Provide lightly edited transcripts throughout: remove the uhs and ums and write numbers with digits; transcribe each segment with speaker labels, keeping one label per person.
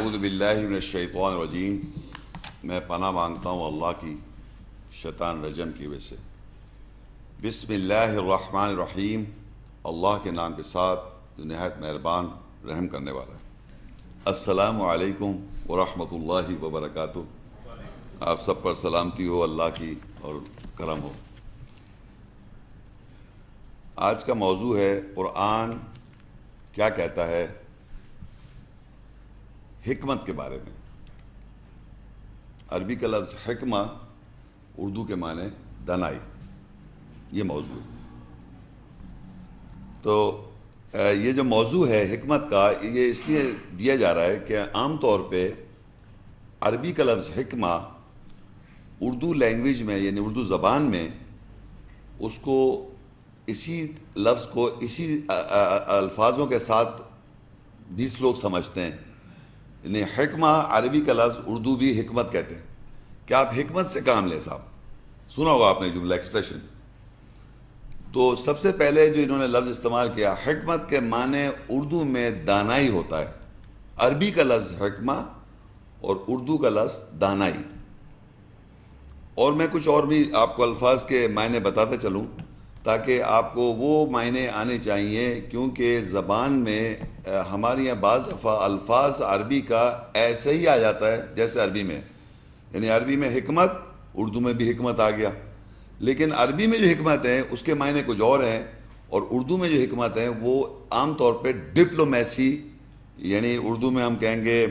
Speaker 1: اعوذ باللہ من الشیطان الرجیم، میں پناہ مانگتا ہوں اللہ کی شیطان رجم کی وجہ سے۔ بسم اللہ الرحمن الرحیم، اللہ کے نام کے ساتھ جو نہایت مہربان رحم کرنے والا ہے۔ السلام علیکم ورحمۃ اللہ وبرکاتہ۔ آپ سب پر سلامتی ہو اللہ کی اور کرم ہو۔ آج کا موضوع ہے قرآن کیا کہتا ہے حکمت کے بارے میں۔ عربی کا لفظ حکمہ، اردو کے معنی دانائی، یہ موضوع ہے۔ تو یہ جو موضوع ہے حکمت کا، یہ اس لیے دیا جا رہا ہے کہ عام طور پہ عربی کا لفظ حکمہ اردو لینگویج میں یعنی اردو زبان میں اس کو اسی لفظ کو اسی الفاظوں کے ساتھ 20 لوگ سمجھتے ہیں۔ یعنی حکمہ عربی کا لفظ اردو بھی حکمت کہتے ہیں کہ آپ حکمت سے کام لیں صاحب۔ سنا ہوگا آپ نے جملہ ایکسپریشن۔ تو سب سے پہلے جو انہوں نے لفظ استعمال کیا، حکمت کے معنی اردو میں دانائی ہوتا ہے۔ عربی کا لفظ حکمہ اور اردو کا لفظ دانائی۔ اور میں کچھ اور بھی آپ کو الفاظ کے معنی بتاتا چلوں تاکہ آپ کو وہ معنی آنے چاہیے، کیونکہ زبان میں ہمارے یہاں بعض دفعہ الفاظ عربی کا ایسے ہی آ جاتا ہے جیسے عربی میں، یعنی عربی میں حکمت، اردو میں بھی حکمت آ گیا، لیکن عربی میں جو حکمت ہے اس کے معنی کچھ اور ہیں، اور اردو میں جو حکمت ہے وہ عام طور پہ ڈپلومیسی، یعنی اردو میں ہم کہیں گے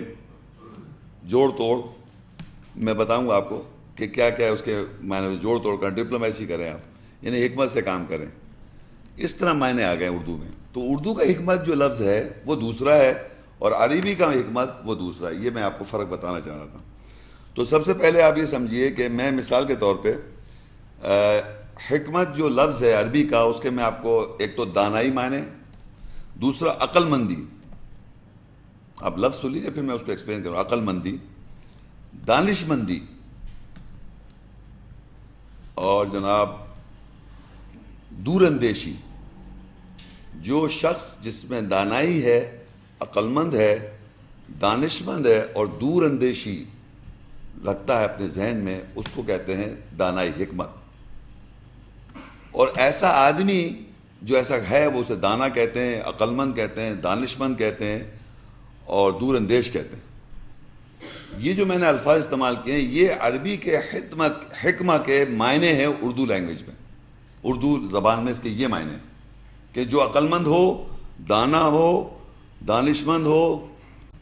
Speaker 1: جوڑ توڑ۔ میں بتاؤں گا آپ کو کہ کیا کیا ہے اس کے معنی، جوڑ توڑ کر ڈپلومیسی کریں آپ، یعنی حکمت سے کام کریں۔ اس طرح معنی آ گئے اردو میں۔ تو اردو کا حکمت جو لفظ ہے وہ دوسرا ہے اور عربی کا حکمت وہ دوسرا ہے۔ یہ میں آپ کو فرق بتانا چاہ رہا تھا۔ تو سب سے پہلے آپ یہ سمجھیے کہ میں مثال کے طور پہ حکمت جو لفظ ہے عربی کا، اس کے میں آپ کو ایک تو دانائی معنی، دوسرا عقل مندی۔ آپ لفظ سن لیجیے پھر میں اس کو ایکسپلین کروں۔ عقل مندی، دانش مندی، اور جناب دور اندیشی۔ جو شخص جس میں دانائی ہے، عقل مند ہے، دانش مند ہے اور دور اندیشی رکھتا ہے اپنے ذہن میں، اس کو کہتے ہیں دانائی، حکمت۔ اور ایسا آدمی جو ایسا ہے وہ اسے دانا کہتے ہیں، عقل مند کہتے ہیں، دانش مند کہتے ہیں اور دور اندیش کہتے ہیں۔ یہ جو میں نے الفاظ استعمال کیے ہیں یہ عربی کے حکمہ کے معنی ہیں اردو لینگویج میں، اردو زبان میں اس کے یہ معنی ہیں کہ جو عقل مند ہو، دانا ہو، دانش مند ہو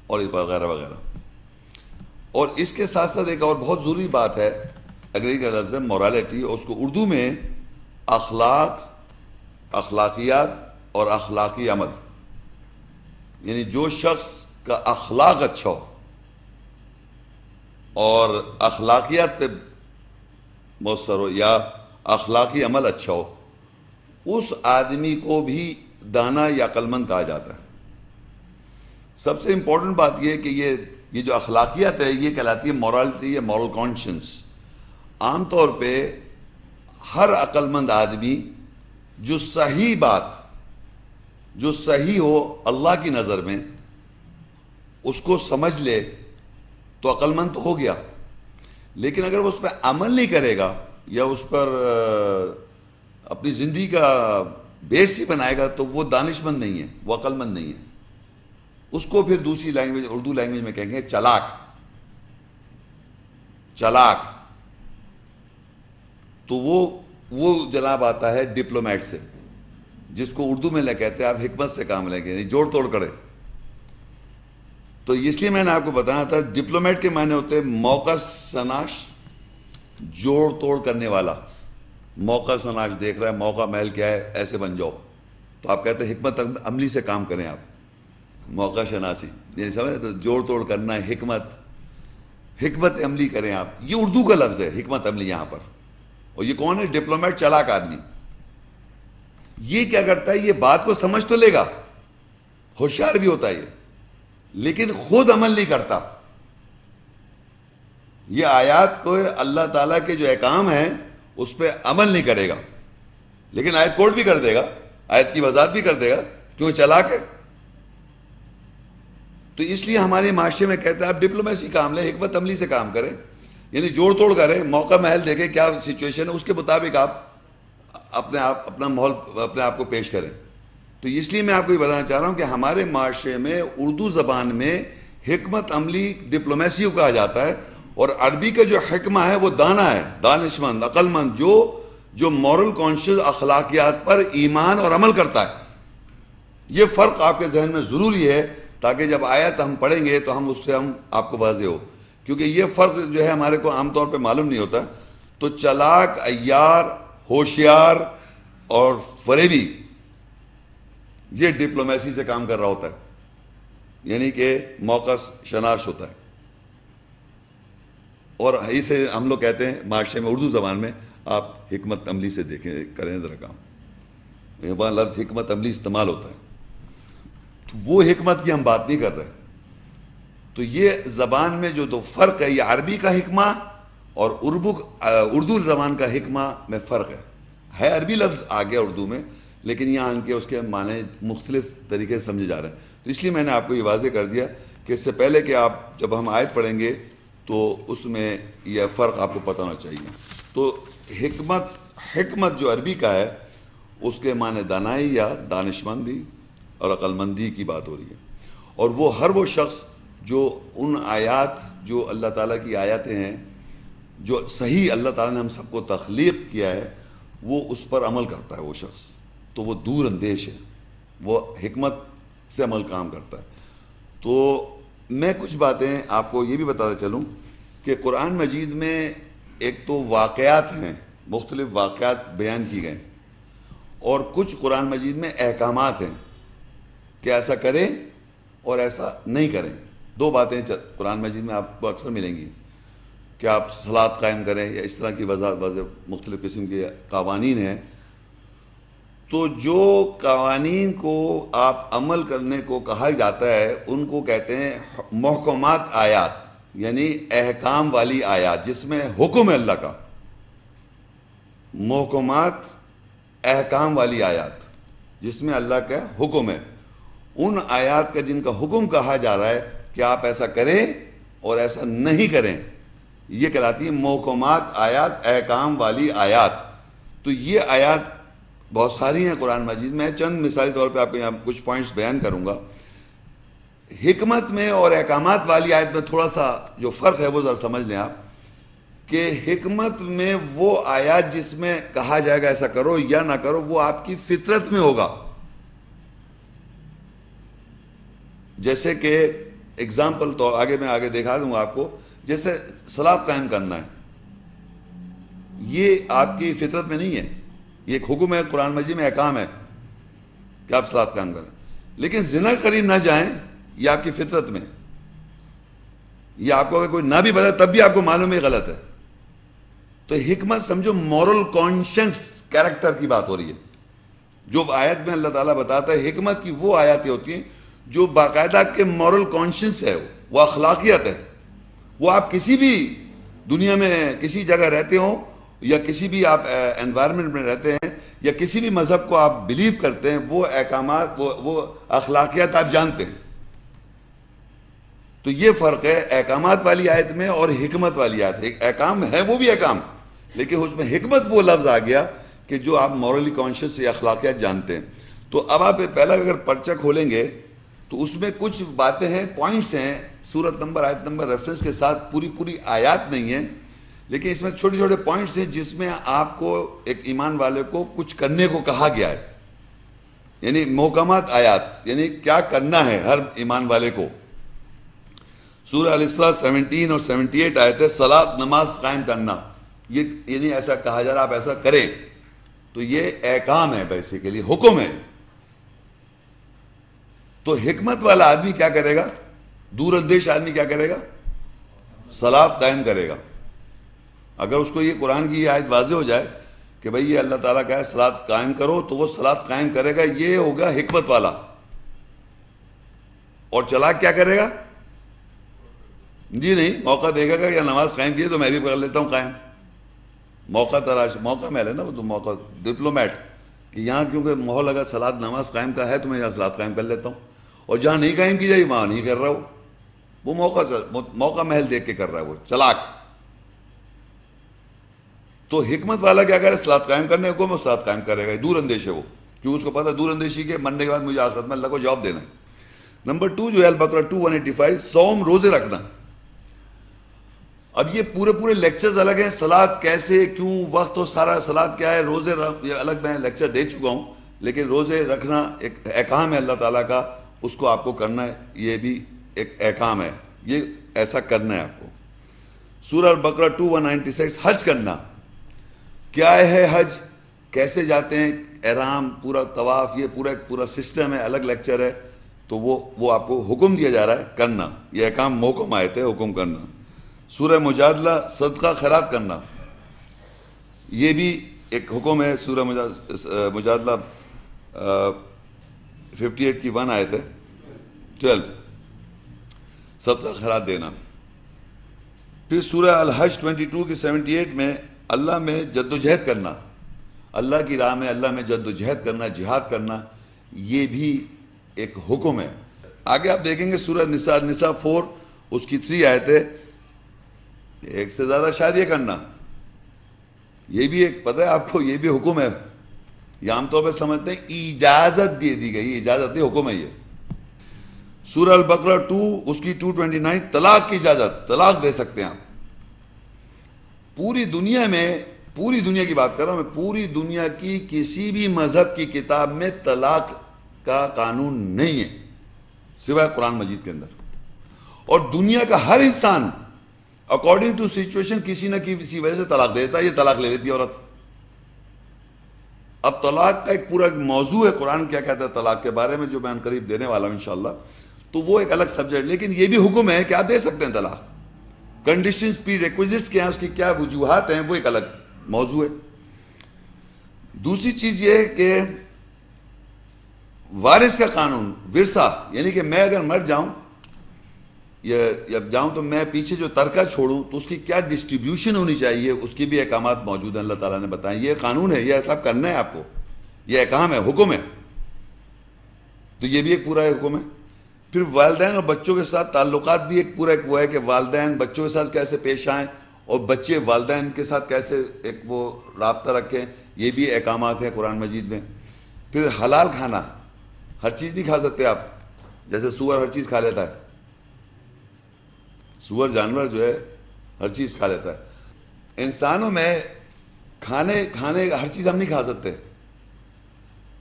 Speaker 1: اور وغیرہ وغیرہ۔ اور اس کے ساتھ ساتھ ایک اور بہت ضروری بات ہے، انگریزی کا لفظ ہے مورالٹی، اور اس کو اردو میں اخلاق، اخلاقیات اور اخلاقی عمل، یعنی جو شخص کا اخلاق اچھا ہو اور اخلاقیات پہ مؤثر ہو یا اخلاقی عمل اچھا ہو، اس آدمی کو بھی دانا یا عقل مند کہا جاتا ہے۔ سب سے امپورٹنٹ بات یہ ہے کہ یہ جو اخلاقیات ہے یہ کہلاتی ہے مورالٹی یا مورل کانشنس۔ عام طور پہ ہر عقل مند آدمی جو صحیح بات، جو صحیح ہو اللہ کی نظر میں، اس کو سمجھ لے تو عقل مند تو ہو گیا، لیکن اگر وہ اس پہ عمل نہیں کرے گا یا اس پر اپنی زندگی کا بیس ہی بنائے گا تو وہ دانش مند نہیں ہے، وہ عقل مند نہیں ہے۔ اس کو پھر دوسری لینگویج، اردو لینگویج میں کہیں گے چلاک۔ چلاک تو وہ جناب آتا ہے ڈپلومیٹ سے، جس کو اردو میں کہتے ہیں آپ حکمت سے کام لیں گے، یعنی جوڑ توڑ کرے۔ تو اس لیے میں نے آپ کو بتانا تھا ڈپلومیٹ کے معنی ہوتے ہیں موقع سناش، جوڑ توڑ کرنے والا۔ موقع سناش دیکھ رہا ہے موقع محل کیا ہے، ایسے بن جاؤ، تو آپ کہتے ہیں حکمت عملی سے کام کریں آپ، موقع شناسی، یعنی سمجھے تو جوڑ توڑ کرنا ہے، حکمت عملی کریں آپ۔ یہ اردو کا لفظ ہے حکمت عملی یہاں پر۔ اور یہ کون ہے؟ ڈپلومیٹ، چلاک آدمی۔ یہ کیا کرتا ہے؟ یہ بات کو سمجھ تو لے گا، ہوشیار بھی ہوتا ہے یہ، لیکن خود عمل نہیں کرتا۔ یہ آیات کو اللہ تعالیٰ کے جو احکام ہیں اس پہ عمل نہیں کرے گا، لیکن آیت کوٹ بھی کر دے گا، آیت کی وضاحت بھی کر دے گا، کیوں؟ چلاک ہے۔ تو اس لیے ہمارے معاشرے میں کہتے ہیں آپ ڈپلومیسی کام لیں, حکمت عملی سے کام کریں, یعنی جوڑ توڑ کریں, موقع محل دیکھیں کیا سچویشن ہے, اس کے مطابق آپ اپنا ماحول اپنے آپ کو پیش کریں. تو اس لیے میں آپ کو یہ بتانا چاہ رہا ہوں کہ ہمارے معاشرے میں اردو زبان میں حکمت عملی ڈپلومیسی کو کہا جاتا ہے, اور عربی کا جو حکمہ ہے وہ دانا ہے, دانشمند, عقل مند, جو مورل کانشیس اخلاقیات پر ایمان اور عمل کرتا ہے. یہ فرق آپ کے ذہن میں ضروری ہے تاکہ جب آیت ہم پڑھیں گے تو ہم اس سے آپ کو واضح ہو, کیونکہ یہ فرق جو ہے ہمارے کو عام طور پہ معلوم نہیں ہوتا. تو چلاک, عیار, ہوشیار اور فریبی یہ ڈپلومیسی سے کام کر رہا ہوتا ہے, یعنی کہ موقع شناس ہوتا ہے. اور اسے ہم لوگ کہتے ہیں معاشرے میں اردو زبان میں آپ حکمت عملی سے دیکھیں, کریں ذرا کام. وہاں لفظ حکمت عملی استعمال ہوتا ہے, تو وہ حکمت کی ہم بات نہیں کر رہے. تو یہ زبان میں جو دو فرق ہے, یہ عربی کا حکمہ اور اردو زبان کا حکمہ میں فرق ہے عربی لفظ آ گیا اردو میں, لیکن یہاں ان کے اس کے معنی مختلف طریقے سے سمجھے جا رہے ہیں. تو اس لیے میں نے آپ کو یہ واضح کر دیا کہ اس سے پہلے کہ آپ جب ہم آیت پڑھیں گے تو اس میں یہ فرق آپ کو پتہ ہونا چاہیے. تو حکمت جو عربی کا ہے اس کے معنی دانائی یا دانشمندی اور عقل مندی کی بات ہو رہی ہے. اور وہ ہر شخص جو ان آیات جو اللہ تعالیٰ کی آیاتیں ہیں جو صحیح اللہ تعالیٰ نے ہم سب کو تخلیق کیا ہے وہ اس پر عمل کرتا ہے, وہ شخص تو وہ دور اندیش ہے, وہ حکمت سے عمل کام کرتا ہے. تو میں کچھ باتیں آپ کو یہ بھی بتاتا چلوں کہ قرآن مجید میں ایک تو واقعات ہیں, مختلف واقعات بیان کی گئے, اور کچھ قرآن مجید میں احکامات ہیں کہ ایسا کریں اور ایسا نہیں کریں. دو باتیں قرآن مجید میں آپ کو اکثر ملیں گی کہ آپ صلاۃ قائم کریں یا اس طرح کی مختلف قسم کے قوانین ہیں. تو جو قوانین کو آپ عمل کرنے کو کہا جاتا ہے ان کو کہتے ہیں محکمات آیات, یعنی احکام والی آیات جس میں حکم ہے اللہ کا. محکمات احکام والی آیات جس میں اللہ کا حکم ہے, ان آیات کا جن کا حکم کہا جا رہا ہے کہ آپ ایسا کریں اور ایسا نہیں کریں, یہ کہلاتی ہیں محکمات آیات, احکام والی آیات. تو یہ آیات بہت ساری ہیں قرآن مجید میں, چند مثالی طور پہ آپ کو یہاں کچھ پوائنٹس بیان کروں گا. حکمت میں اور احکامات والی آیت میں تھوڑا سا جو فرق ہے وہ ذرا سمجھ لیں آپ, کہ حکمت میں وہ آیات جس میں کہا جائے گا ایسا کرو یا نہ کرو وہ آپ کی فطرت میں ہوگا. جیسے کہ اگزامپل تو میں آگے دکھا دوں گا آپ کو, جیسے صلاۃ قائم کرنا ہے, یہ آپ کی فطرت میں نہیں ہے, یہ ایک حکم ہے قرآن مجید میں, احکام ہے کہ آپ صلاۃ قائم کریں. لیکن زنا قریب نہ جائیں یہ آپ کی فطرت میں, یہ آپ کو اگر کوئی نہ بھی بتا تب بھی آپ کو معلوم ہے غلط ہے. تو حکمت سمجھو مورل کانشنس کیریکٹر کی بات ہو رہی ہے. جو آیت میں اللہ تعالیٰ بتاتا ہے حکمت کی وہ آیاتیں ہوتی ہیں جو باقاعدہ کے مورل کانشنس ہے, وہ اخلاقیت ہے. وہ آپ کسی بھی دنیا میں کسی جگہ رہتے ہوں یا کسی بھی آپ انوائرمنٹ میں رہتے ہیں یا کسی بھی مذہب کو آپ بلیو کرتے ہیں, وہ احکامات وہ اخلاقیات آپ جانتے ہیں. تو یہ فرق ہے احکامات والی آیت میں اور حکمت والی آیت. احکام ہے وہ بھی احکام, لیکن اس میں حکمت وہ لفظ آ گیا کہ جو آپ مورلی کانشیس یا اخلاقیات جانتے ہیں. تو اب آپ پہلا اگر پرچہ کھولیں گے تو اس میں کچھ باتیں ہیں, پوائنٹس ہیں, سورت نمبر آیت نمبر ریفرنس کے ساتھ, پوری آیات نہیں ہیں, لیکن اس میں چھوٹے چھوٹے پوائنٹس ہیں جس میں آپ کو ایک ایمان والے کو کچھ کرنے کو کہا گیا ہے. یعنی محکمات آیات, یعنی کیا کرنا ہے ہر ایمان والے کو. سورہ الاسراء 17 اور 78 آیت ہے, صلاۃ نماز قائم کرنا, یہ یعنی ایسا کہا جا رہا آپ ایسا کریں. تو یہ احکام ہے, بیسیکلی حکم ہے. تو حکمت والا آدمی کیا کرے گا, دور اندیش آدمی کیا کرے گا, صلاۃ قائم کرے گا. اگر اس کو یہ قرآن کی یہ آیت واضح ہو جائے کہ بھئی یہ اللہ تعالیٰ کا ہے صلاۃ قائم کرو, تو وہ صلاۃ قائم کرے گا, یہ ہوگا حکمت والا. اور چلاک کیا کرے گا, جی نہیں موقع دے گا یا نماز قائم کی تو میں بھی کر لیتا ہوں قائم, موقع تلاش, موقع میں لے نا وہ تو موقع, ڈپلومیٹ کہ یہاں کیونکہ ماحول اگر صلاۃ نماز قائم کا ہے تو میں یہاں صلاۃ قائم کر لیتا ہوں. اور جہاں نہیں قائم کی جائے وہاں نہیں کر رہا وہ موقع محل دیکھ کے کر رہا ہے، وہ چلاک. تو حکمت والا کیا کرے؟ صلاۃ قائم کرنے کو وہ صلاۃ قائم کرے گا. دور اندیش ہے وہ، کیوں اس کو پتہ ہے دور اندیشی کے مرنے کے بعد مجھے آخرت میں اللہ کو جواب دینا ہے. نمبر 2 جو ہے البقرہ 2:185 صوم، روزے رکھنا. اب یہ پورے لیکچرز الگ ہیں، صلاۃ کیسے، کیوں، وقت، اور سارا صلاۃ کیا ہے، روزے یہ الگ میں لیکچر دے چکا ہوں. لیکن روزے رکھنا ایک احکام ہے اللہ تعالیٰ کا، اس کو آپ کو کرنا ہے، یہ بھی ایک احکام ہے، یہ ایسا کرنا ہے آپ کو. سورہ البقرہ 2:196 حج کرنا. کیا ہے حج، کیسے جاتے ہیں، احرام، پورا طواف، یہ پورا سسٹم ہے، الگ لیکچر ہے. تو وہ آپ کو حکم دیا جا رہا ہے کرنا، یہ احکام محکم آئے تھے حکم کرنا. سورہ مجادلہ صدقہ خیرات کرنا، یہ بھی ایک حکم ہے. سورہ مجادلہ 58 کی 1 آیت ہے 12، صدقہ خیرات دینا. پھر سورہ الحج 22 کی 78 میں اللہ میں جد و جہد کرنا، اللہ کی راہ میں اللہ میں جد و جہد کرنا، جہاد کرنا، یہ بھی ایک حکم ہے. آگے آپ دیکھیں گے سورہ نساء 4 اس کی 3 آیتیں، ایک سے زیادہ شادیاں کرنا، یہ بھی ایک پتہ ہے آپ کو، یہ بھی حکم ہے. یہ عام طور پہ سمجھتے ہیں اجازت دے دی گئی، اجازت نہیں، حکم ہے یہ. سورہ البقرہ 2 اس کی 229 طلاق کی اجازت، طلاق دے سکتے ہیں آپ. پوری دنیا کی بات کر رہا ہوں میں، پوری دنیا کی کسی بھی مذہب کی کتاب میں طلاق کا قانون نہیں ہے سوائے قرآن مجید کے اندر. اور دنیا کا ہر انسان اکارڈنگ ٹو سچویشن کسی نہ کسی وجہ سے طلاق دیتا ہے، یہ طلاق لے لیتی ہے عورت. اب طلاق کا ایک پورا موضوع ہے، قرآن کیا کہتا ہے طلاق کے بارے میں، جو میں قریب دینے والا ہوں انشاءاللہ. تو وہ ایک الگ سبجیکٹ، لیکن یہ بھی حکم ہے کہ آپ دے سکتے ہیں طلاق. کنڈیشنز پری ریکویزٹس کیا ہیں، اس کی کیا وجوہات ہیں، وہ ایک الگ موضوع ہے. دوسری چیز یہ ہے کہ وارث کا قانون، ورثہ، یعنی کہ میں اگر مر جاؤں یا جاؤں تو میں پیچھے جو ترکہ چھوڑوں تو اس کی کیا ڈسٹریبیوشن ہونی چاہیے، اس کی بھی احکامات موجود ہیں، اللہ تعالیٰ نے بتائیں. یہ قانون ہے، یہ سب کرنا ہے آپ کو، یہ احکام ہے، حکم ہے. تو یہ بھی ایک پورا حکم ہے. پھر والدین اور بچوں کے ساتھ تعلقات بھی ایک وہ ہے کہ والدین بچوں کے ساتھ کیسے پیش آئیں اور بچے والدین کے ساتھ کیسے ایک وہ رابطہ رکھیں، یہ بھی احکامات ہیں قرآن مجید میں. پھر حلال کھانا، ہر چیز نہیں کھا سکتے آپ، جیسے سور ہر چیز کھا لیتا ہے، سور جانور جو ہے ہر چیز کھا لیتا ہے. انسانوں میں کھانے ہر چیز ہم نہیں کھا سکتے،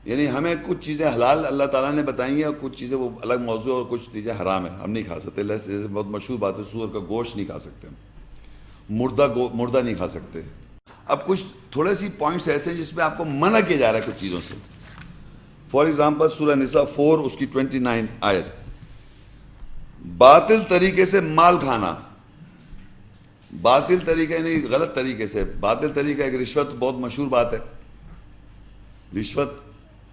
Speaker 1: یعنی ہمیں کچھ چیزیں حلال اللہ تعالیٰ نے بتائی ہیں اور کچھ چیزیں وہ الگ موضوع اور کچھ چیزیں حرام ہیں، ہم نہیں کھا سکتے. جیسے بہت مشہور بات ہے، سور کا گوشت نہیں کھا سکتے، مردہ نہیں کھا سکتے. اب کچھ تھوڑے سی پوائنٹس ایسے ہیں جس میں آپ کو منع کیا جا رہا ہے کچھ چیزوں سے. فار ایگزامپل سورہ نساء 4 اس کی 29 آیت، باطل طریقے سے مال کھانا. باطل طریقے نہیں، غلط طریقے سے. باطل طریقہ ایک رشوت، بہت مشہور بات ہے. رشوت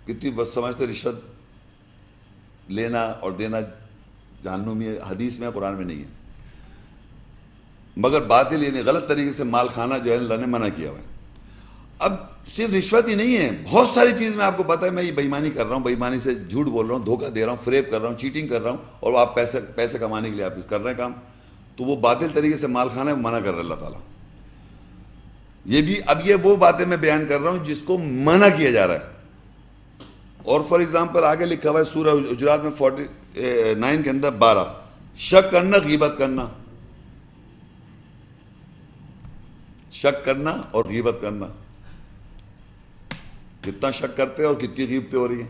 Speaker 1: کتنی بس سمجھتے، رشوت لینا اور دینا جہنمی ہے، حدیث میں قرآن میں نہیں ہے. مگر باطل یعنی غلط طریقے سے مال کھانا جو ہے اللہ نے منع کیا ہوا ہے. اب صرف رشوت ہی نہیں ہے، بہت ساری چیز میں آپ کو پتہ ہے، میں یہ بےایمانی کر رہا ہوں، بےایمانی سے جھوٹ بول رہا ہوں، دھوکہ دے رہا ہوں، فریب کر رہا ہوں، چیٹنگ کر رہا ہوں، اور آپ پیسے کمانے کے لیے آپ کر رہے ہیں کام. تو وہ باطل طریقے سے مال کھانا ہے، منع کر رہا ہے اللہ تعالیٰ. یہ بھی اب یہ وہ باتیں میں بیان کر رہا ہوں جس کو منع کیا جا رہا ہے. اور فار ایگزامپل آگے لکھا ہوا ہے سورہ حجرات میں 49 کے اندر 12، شک کرنا، غیبت کرنا. شک کرنا اور غیبت کرنا، کتنا شک کرتے ہیں اور کتنی غیبتیں ہو رہی ہیں،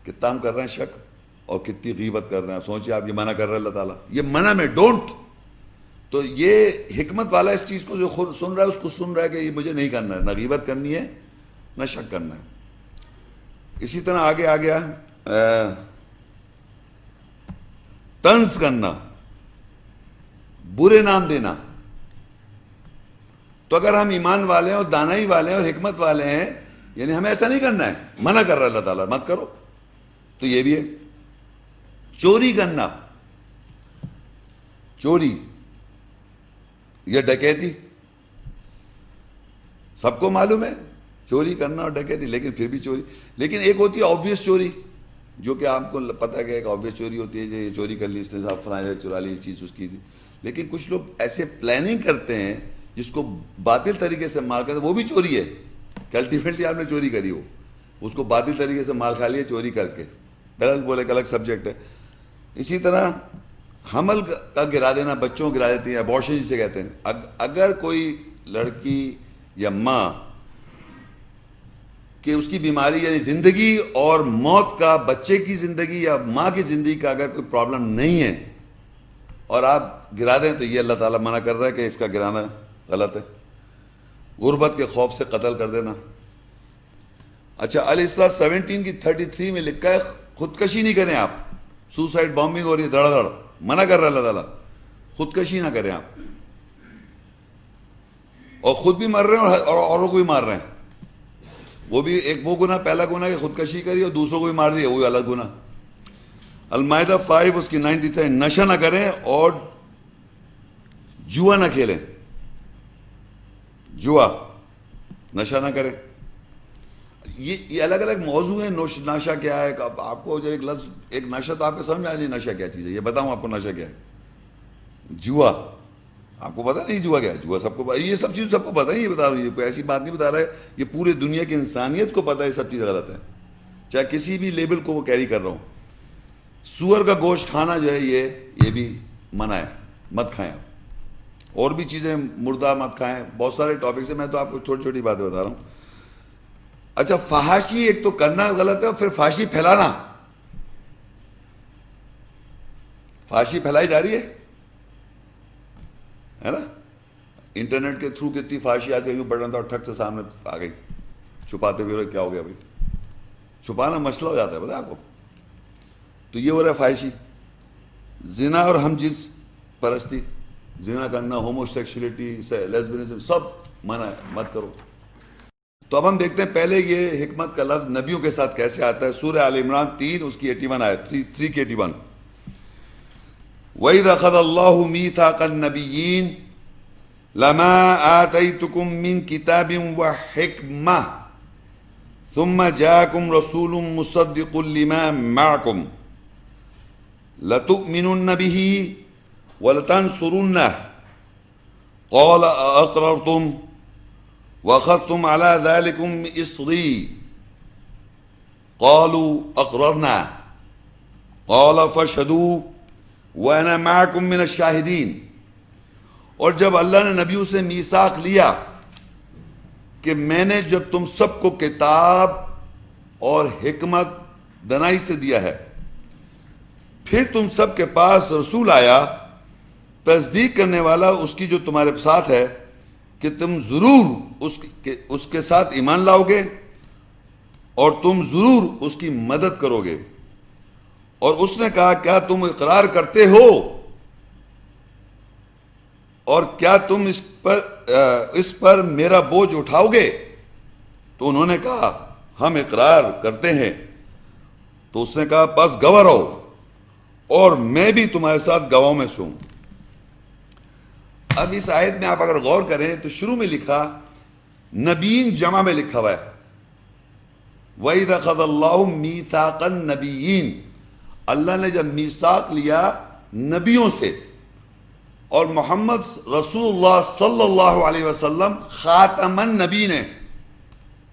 Speaker 1: کتنا ہم کر رہے ہیں شک اور کتنی غیبت کر رہے ہیں. سوچیں آپ، یہ منع کر رہے ہیں اللہ تعالیٰ، یہ منع میں ڈونٹ. تو یہ حکمت والا اس چیز کو جو خود سن رہا ہے اس کو سن رہا ہے کہ یہ مجھے نہیں کرنا ہے، نہ غیبت کرنی ہے نہ شک کرنا ہے. اسی طرح آگے آ گیا طنز کرنا، برے نام دینا. تو اگر ہم ایمان والے ہیں اور دانائی والے ہیں اور حکمت والے ہیں، یعنی ہمیں ایسا نہیں کرنا ہے، منع کر رہا ہے اللہ تعالیٰ، مت کرو. تو یہ بھی ہے. چوری کرنا، چوری یا ڈکیتی، سب کو معلوم ہے چوری کرنا اور ڈکیتی، لیکن پھر بھی چوری. لیکن ایک ہوتی ہے آبویس چوری، جو کہ آپ کو پتہ ہے کہ ایک آبویس چوری ہوتی ہے، یہ چوری کر لی اس نے، صاحب فلاں چرا لی چیز اس کی تھی. لیکن کچھ لوگ ایسے پلاننگ کرتے ہیں جس کو باطل طریقے سے مال کرتے ہیں، وہ بھی چوری ہے کہ الٹیمیٹلی آپ نے چوری کری، ہو اس کو باطل طریقے سے مال کھا لیا چوری کر کے. بہرحال بولے ایک الگ سبجیکٹ ہے. اسی طرح حمل کا گرا دینا، بچوں کو گرا دیتی ہیں، ابارشن جسے کہتے ہیں. اگر کوئی لڑکی یا ماں کہ اس کی بیماری یعنی زندگی اور موت کا، بچے کی زندگی یا ماں کی زندگی کا اگر کوئی پرابلم نہیں ہے اور آپ گرا دیں تو یہ اللہ تعالیٰ منع کر رہا ہے کہ اس کا گرانا غلط ہے. غربت کے خوف سے قتل کر دینا. اچھا الاسراء 17 کی 33 میں لکھا ہے خودکشی نہیں کریں آپ. سوسائڈ بامبنگ ہو رہی ہے دھڑا دھڑ، منع کر رہا ہے اللہ تعالیٰ، خودکشی نہ کریں آپ. اور خود بھی مر رہے ہیں اور اوروں کو بھی مار رہے ہیں. وہ بھی ایک وہ گناہ، پہلا گناہ کہ خودکشی کری اور دوسروں کو بھی مار دیا، وہ الگ گناہ. المائدہ 5 اس کی 93 نشہ نہ کریں اور جوا نہ کھیلیں. جوا نشہ نہ کریں. یہ الگ الگ موضوع ہیں. نشہ کیا ہے؟ آپ کو جو ایک لفظ، ایک نشہ تو آپ کو سمجھ میں آ جائے نشہ کیا چیز ہے. یہ بتاؤں آپ کو نشہ کیا ہے. جوا آپ کو پتا نہیں جوا کیا ہے؟ جوا سب کو، یہ سب چیز سب کو پتا ہے. یہ بتا رہا ہوں، یہ کوئی ایسی بات نہیں بتا رہا ہے، یہ پورے دنیا کی انسانیت کو پتا ہے یہ سب چیز غلط ہے، چاہے کسی بھی لیبل کو وہ کیری کر رہا ہوں. سور کا گوشت کھانا جو ہے یہ بھی منع ہے، مت کھائیں. اور بھی چیزیں، مردہ مت کھائیں. بہت سارے ٹاپکس ہیں، میں تو آپ کو چھوٹی چھوٹی باتیں بتا رہا ہوں. اچھا فحاشی ایک تو کرنا غلط ہے اور پھر فحاشی پھیلانا. فحاشی پھیلائی جا رہی ہے نا. انٹرنیٹ کے تھرو کتنی فحاشی آج یوں بڑھ رہا تھا اور ٹھک سے سامنے آ گئی. چھپاتے ہوئے کیا ہو گیا بھائی؟ چھپانا مسئلہ ہو جاتا ہے پتہ ہے آپ کو. تو یہ ہو رہا ہے فحاشی. زنا اور ہم جنس پرستی، زنا کرنا، ہومو سیکشولیٹی، لیسبینزم، سب منع ہے، مت کرو. تو اب ہم دیکھتے ہیں پہلے یہ حکمت کا لفظ نبیوں کے ساتھ کیسے آتا ہے. سورہ آل عمران 3 اس کی 81 آیت 3 کی 81. وَإِذْ أَخَذَ اللَّهُ مِيثَاقَ النَّبِيِّينَ لَمَا آتَيْتُكُم مِّن كِتَابٍ وَحِكْمَةٍ ثُمَّ جَاءَكُمْ رَسُولٌ مُصَدِّقٌ لِّمَا مَعَكُمْ لَتُؤْمِنُنَّ بِهِ وَلَتَنصُرُنَّهُ قَالَ أَأَقْرَرْتُمْ وَأَخَذْتُمْ عَلَى ذَلِكُمْ إِصْرِي قَالُوا أَقْرَرْنَا قَالَ فَاشْهَدُوا وَأَنَا مَعَكُمْ مِنَ الشَّاهِدِينَ. اور جب اللہ نے نبیوں سے میثاق لیا کہ میں نے جب تم سب کو کتاب اور حکمت دانائی سے دیا ہے، پھر تم سب کے پاس رسول آیا تصدیق کرنے والا اس کی جو تمہارے ساتھ ہے کہ تم ضرور اس کے ساتھ ایمان لاؤ گے اور تم ضرور اس کی مدد کرو گے. اور اس نے کہا کیا تم اقرار کرتے ہو اور کیا تم اس پر میرا بوجھ اٹھاؤ گے؟ تو انہوں نے کہا ہم اقرار کرتے ہیں. تو اس نے کہا بس گواہ رہو اور میں بھی تمہارے ساتھ گواہوں میں سے ہوں. اب اس آیت میں آپ اگر غور کریں تو شروع میں لکھا نبیین جمع میں لکھا ہوا ہے. وَإِذْ أَخَذَ اللَّهُ مِيثَاقَ النَّبِيِّينَ، اللہ نے جب میثاق لیا نبیوں سے، اور محمد رسول اللہ صلی اللہ علیہ وسلم خاتم النبیین ہے،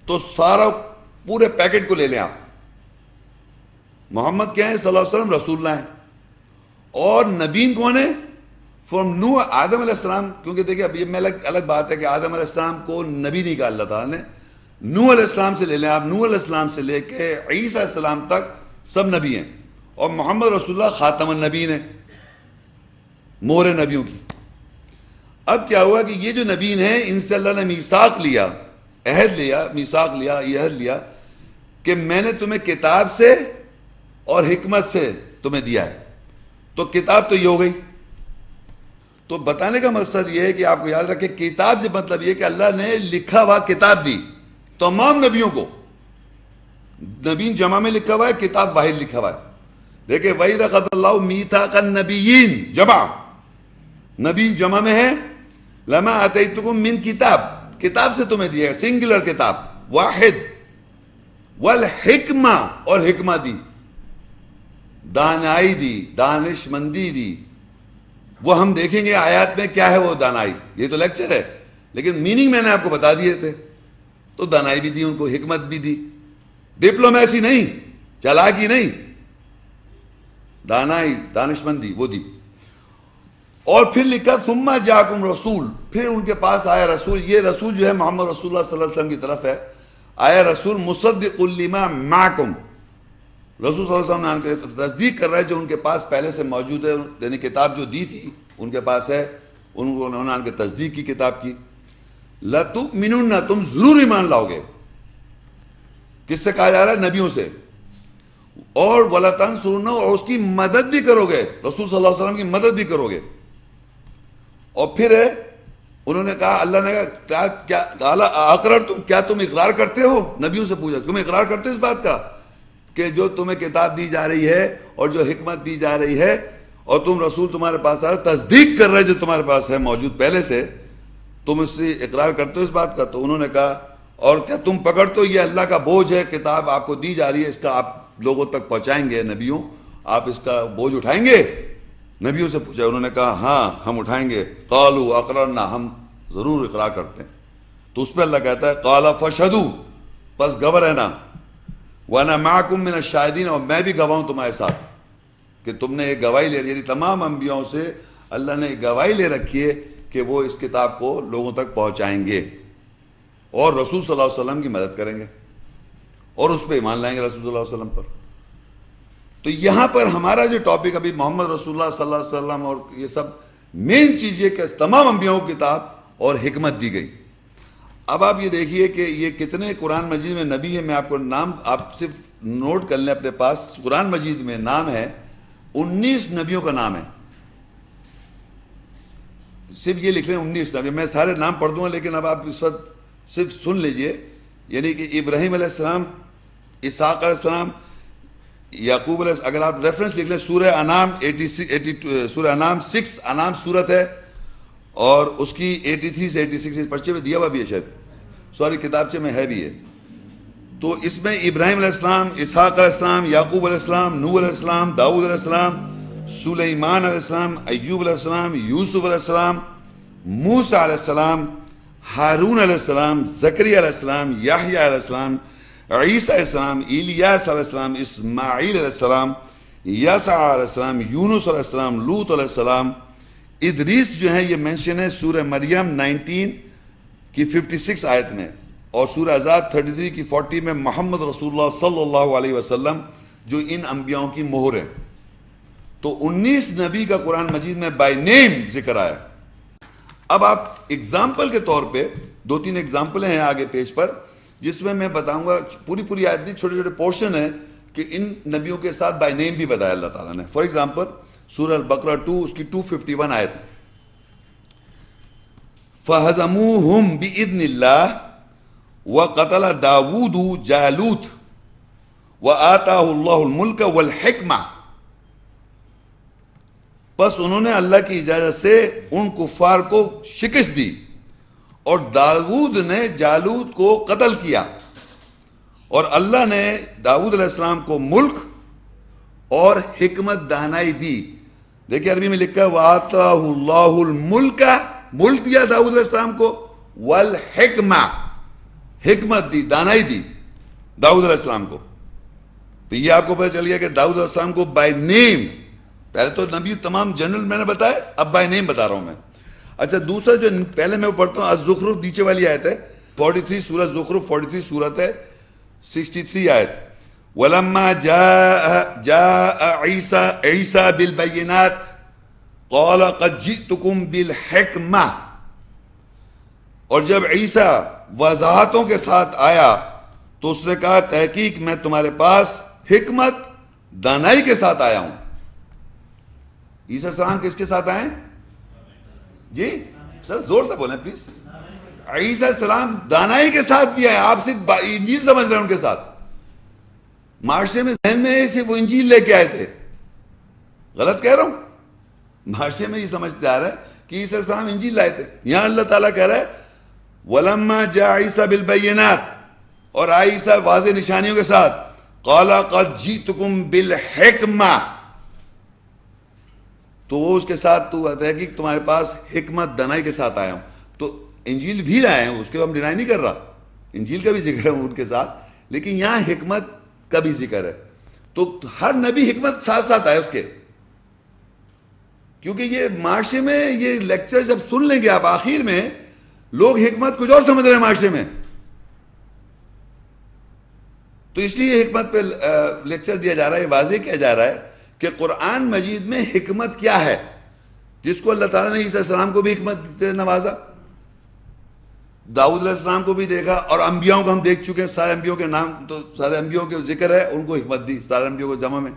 Speaker 1: تو سارا پورے پیکٹ کو لے لیں آپ. محمد کیا ہے؟ صلی اللہ علیہ وسلم رسول اللہ ہیں. اور نبیین کون ہے؟ فرام نوح، آدم علیہ السلام. کیونکہ دیکھیں اب یہ میں الگ بات ہے کہ آدم علیہ السلام کو نبی نہیں کہا اللہ تعالیٰ نے. نوح علیہ السلام سے لے لیں آپ، نوح علیہ السلام سے لے کے عیسیٰ علیہ السلام تک سب نبی ہیں. اور محمد رسول اللہ خاتم النبیین ہے، مہر نبیوں کی. اب کیا ہوا کہ یہ جو نبیین ہیں ان سے اللہ نے میثاق لیا، عہد لیا، میثاق لیا، یہ عہد لیا کہ میں نے تمہیں کتاب سے اور حکمت سے تمہیں دیا ہے. تو کتاب تو یہ ہو گئی. تو بتانے کا مقصد یہ ہے کہ آپ کو یاد رکھیں کتاب جو مطلب یہ کہ اللہ نے لکھا ہوا کتاب دی تمام نبیوں کو. نبیین جمع میں لکھا ہوا ہے، کتاب واحد لکھا ہوا ہے. دیکھیں وَإِذْ أَخَذَ اللَّهُ مِيثَاقَ النَّبِيِّينَ جمع، نبی جمع میں ہے. لَمَا آتَيْتُكُم مِّن کتاب، کتاب سے تمہیں دیا ہے، سنگولر کتاب واحد. وَالْحِکْمَةَ، اور حکمہ دی. دانائی دی، دانش مندی دی. وہ ہم دیکھیں گے آیات میں کیا ہے وہ دانائی. یہ تو لیکچر ہے لیکن میننگ میں نے آپ کو بتا دیے تھے. تو دانائی بھی دی ان کو، حکمت بھی دی، ڈپلومیسی نہیں، چالاکی نہیں، دانائی، دانشمندی وہ دی. اور پھر لکھا ثم جاکم رسول، پھر ان کے پاس آیا رسول. یہ رسول جو ہے محمد رسول اللہ صلی اللہ علیہ وسلم کی طرف ہے. آیا رسول مصدق لما معکم، رسول صلی اللہ علیہ وسلم نے تصدیق کر رہا ہے جو ان کے پاس پہلے سے موجود ہے، یعنی کتاب جو دی تھی ان کے پاس ہے، انہوں نے تصدیق کی کتاب کی. لَتُؤْمِنُنَّ، تم ضرور ایمان لاؤ گے. کس سے کہا جا رہا ہے؟ نبیوں سے. اور وَلَتَنْصُرُنَّهُ، اور اس کی مدد بھی کرو گے، رسول صلی اللہ علیہ وسلم کی مدد بھی کرو گے. اور پھر انہوں نے کہا، اللہ نے کہا قَالَ أَقْرَرْتُمْ، کیا تم اقرار کرتے ہو؟ نبیوں سے پوچھا تم اقرار کرتے ہو اس بات کا کہ جو تمہیں کتاب دی جا رہی ہے اور جو حکمت دی جا رہی ہے اور تم رسول تمہارے پاس آ رہا تصدیق کر رہے جو تمہارے پاس ہے موجود پہلے سے، تم اس سے اقرار کرتے ہو اس بات کا؟ تو انہوں نے کہا اور کیا تم پکڑتے ہو یہ اللہ کا بوجھ ہے، کتاب آپ کو دی جا رہی ہے، اس کا آپ لوگوں تک پہنچائیں گے، نبیوں آپ اس کا بوجھ اٹھائیں گے؟ نبیوں سے پوچھا، انہوں نے کہا ہاں ہم اٹھائیں گے. قالوا اقررنا، ہم ضرور اقرار کرتے ہیں. تو اس پہ اللہ کہتا ہے قال فاشهدوا، پس گواہ رہنا، وانا معکم من الشاہدین، اور میں بھی گواہ ہوں تمہارے ساتھ کہ تم نے ایک گواہی لے، یعنی تمام انبیاؤں سے اللہ نے ایک گواہی لے رکھی ہے کہ وہ اس کتاب کو لوگوں تک پہنچائیں گے اور رسول صلی اللہ علیہ وسلم کی مدد کریں گے اور اس پہ ایمان لائیں گے رسول صلی اللہ علیہ وسلم پر. تو یہاں پر ہمارا جو ٹاپک ابھی محمد رسول اللہ صلی اللہ علیہ وسلم اور یہ سب مین چیز یہ کہ تمام انبیاؤں کی کتاب اور حکمت دی گئی. اب آپ یہ دیکھیے کہ یہ کتنے قرآن مجید میں نبی ہے. میں آپ کو نام آپ صرف نوٹ کر لیں اپنے پاس. قرآن مجید میں نام ہے 19 نبیوں کا نام ہے. صرف یہ لکھ لیں 19 نبی. میں سارے نام پڑھ دوں گا لیکن اب آپ اس وقت صرف سن لیجئے. یعنی کہ ابراہیم علیہ السلام، اسحاق علیہ السلام، یعقوب علیہ السلام. اگر آپ ریفرنس لکھ لیں سورہ انعام 86، سورہ انعام 6 انعام صورت ہے اور اس کی 83 سے 86 اس پرچے میں دیا ہوا بھی ہے، شاید سوری کتابچے میں ہے بھی ہے. تو اس میں ابراہیم علیہ السلام، اسحاق علیہ السلام، یعقوب علیہ السلام، نوح علیہ السلام، داؤد علیہ السلام، سلیمان علیہ السلام، ایوب علیہ السلام، یوسف علیہ السلام، موسیٰ علیہ السلام، ہارون علیہ السلام، زکریا علیہ السلام، یحییٰ علیہ السلام، عیسیٰ علیہ السلام، الیاس علیہ السلام، اسماعیل علیہ السلام، یسع علیہ السلام، یونس علیہ السلام، لوط علیہ السلام. ادریس جو ہے یہ مینشن ہے سورہ مریم 19 کی 56 آیت میں اور سورہ احزاب 33 کی 40 میں. محمد رسول اللہ صلی اللہ علیہ وسلم جو ان انبیاؤں کی مہر ہے. تو 19 نبی کا قرآن مجید میں بائی نیم ذکر آیا. اب آپ اگزامپل کے طور پہ 2-3 اگزامپلیں ہیں آگے پیج پر جس میں بتاؤں گا. پوری آیت نہیں، چھوٹے چھوٹے پورشن ہیں کہ ان نبیوں کے ساتھ بائی نیم بھی بتایا اللہ تعالیٰ نے. فار ایگزامپل سورہ البقرہ 2 اس کی 251 آیت، فَهَزَمُوهُمْ بِإِذْنِ اللَّهِ وَقَتَلَ دَاوُودُ جَالُوتَ وَآتَاهُ اللَّهُ الْمُلْكَ وَالْحِكْمَةَ. بس انہوں نے اللہ کی اجازت سے ان کفار کو شکست دی اور داؤد نے جالوت کو قتل کیا اور اللہ نے داؤد علیہ السلام کو ملک اور حکمت دانائی دی. دیکھیں عربی میں لکھا ہے وَآتَاهُ اللَّهُ الْمُلْكَ، ملک دیا داؤد علیہ السلام کو، والحکمہ، حکمت دی، دانائی دی داؤد علیہ السلام کو. تو یہ آپ کو پتہ چل گیا کہ داؤد علیہ السلام کو بائی نیم، پہلے تو نبی تمام جنرل میں نے بتایا، اب بائی نیم بتا رہا ہوں میں. اچھا دوسرا جو پہلے میں پڑھتا ہوں الزخرف، نیچے والی آیت ہے 43 سورہ زخرف 43 سورت ہے 63 آیت. وَلَمَّا جَاءَ عِيسَى بِالْبَيِّنَاتِ قَالَ قَدْ جِئْتُكُمْ بِالْحِكْمَةِ. اور جب عیسیٰ وضاحتوں کے ساتھ آیا تو اس نے کہا تحقیق میں تمہارے پاس حکمت دانائی کے ساتھ آیا ہوں. عیسیٰ السلام کس کے ساتھ آئے ہیں جی؟ زور سے بولیں پلیز. عیسیٰ السلام دانائی کے ساتھ بھی آئے. آپ صرف انجیل سمجھ رہے ہیں ان کے ساتھ. معاشرے میں ذہن میں صرف وہ انجیل لے کے آئے تھے. غلط کہہ رہا ہوں؟ معاشرے میں یہ سمجھتے آ رہا ہے کہ عیسیٰ السلام انجیل لائے تھے. یہاں اللہ تعالیٰ کہہ رہا ہے وَلَمَّا جَاءَ عِيسَى بِالْبَيِّنَاتِ، اور آئے عیسیٰ واضح نشانیوں کے ساتھ. قَالَ قَدْ جِئْتُكُمْ بِالْحِكْمَةِ، تو وہ اس کے ساتھ تو کہتا ہے کہ تمہارے پاس حکمت دانائی کے ساتھ آیا ہوں. تو انجیل بھی لائے ہیں, اس کے ہم ڈینائی نہیں کر رہا, انجیل کا بھی ذکر ہے ان کے ساتھ, لیکن یہاں حکمت کا بھی ذکر ہے. تو ہر نبی حکمت ساتھ ساتھ آئے اس کے, کیونکہ یہ معاشرے میں یہ لیکچر جب سن لیں گے آپ آخر میں, لوگ حکمت کچھ اور سمجھ رہے ہیں معاشرے میں. تو اس لیے حکمت پہ لیکچر دیا جا رہا ہے, واضح کیا جا رہا ہے کہ قرآن مجید میں حکمت کیا ہے, جس کو اللہ تعالیٰ نے عیسیٰ السلام کو بھی حکمت سے نوازا, داؤد علیہ السلام کو بھی دیکھا, اور انبیاءوں کو ہم دیکھ چکے ہیں, سارے انبیاءوں کے نام تو سارے انبیاءوں کے ذکر ہے, ان کو حکمت دی, سارے انبیاءوں کو جمع میں.